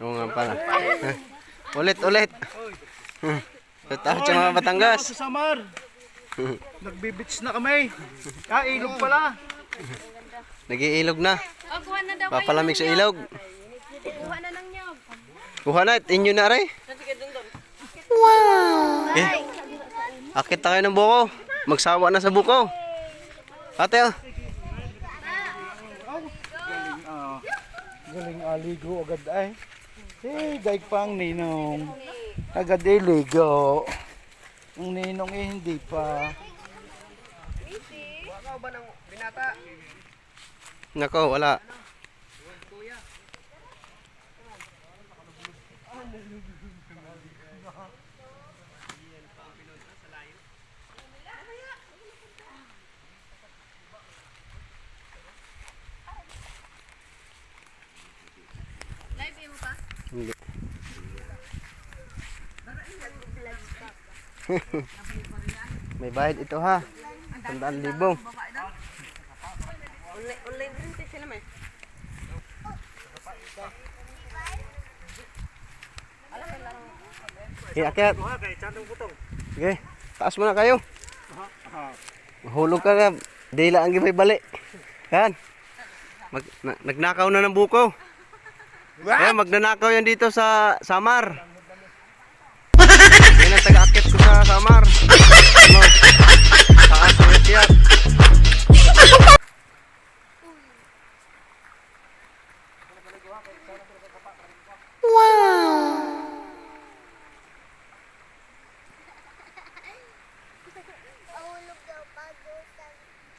Oo nga pala. Ulit. Shout out sa mga Batangas. Sa Samar. Nagbibits na kami. Ilog pala. Nag-iilog na. Kuha na daw kayo. Papalamig sa ilog. Kuha na ng nyog. Kuha na, inyo na rin. Wow! Akit na kayo ng buko. Magsawa na sa buko. Ate, oh. Galing aligo agad ay. Daig pang ninong. Agad iligo. Ang ninong hindi pa. Wakaw ba ng binata? Nako, wala. Live mo pa? Hindi. May bayad ito ha. 100,000. Online din sila may. Okay, akyat. Okay, taas muna kayo. Mahulog ka na. Dila ang gibay bali. Yan. Nagnakaw na ng buko. Ayan, magnanakaw yan dito sa Samar. Yan ang taga-akit ko sa Samar. Ano? Taas ang akyat.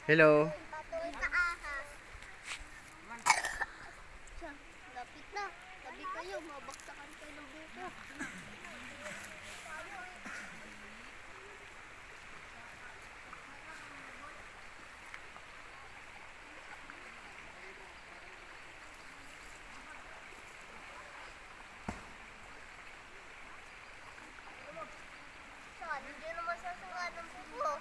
Hello. Lapit na. Tabi kayo. Mabaksakan kayo ng buko. Hindi naman sasanga ng buko.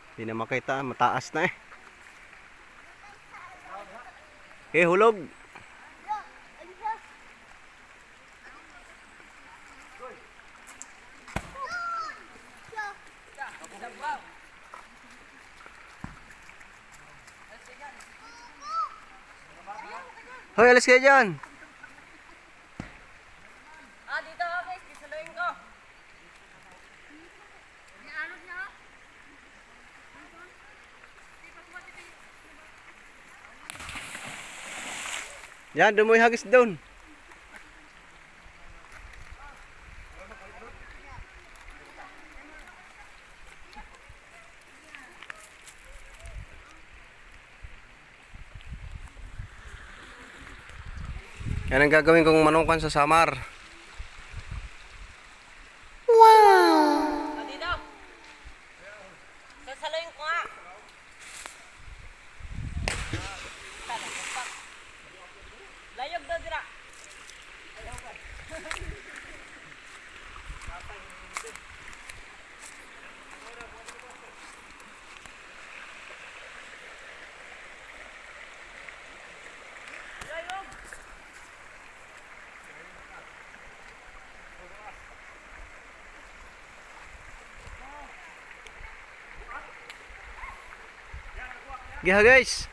Hindi na makita. Mataas na eh. Okay, hulog. Hoy, alis kayo dyan. Dito ako guys. Kisaluin ko. Yan, doon mo ihagis doon. Yan ang gagawin kong manukan sa Samar. Dito. Sasaluin ko nga. Layog daw dira. Giha guys.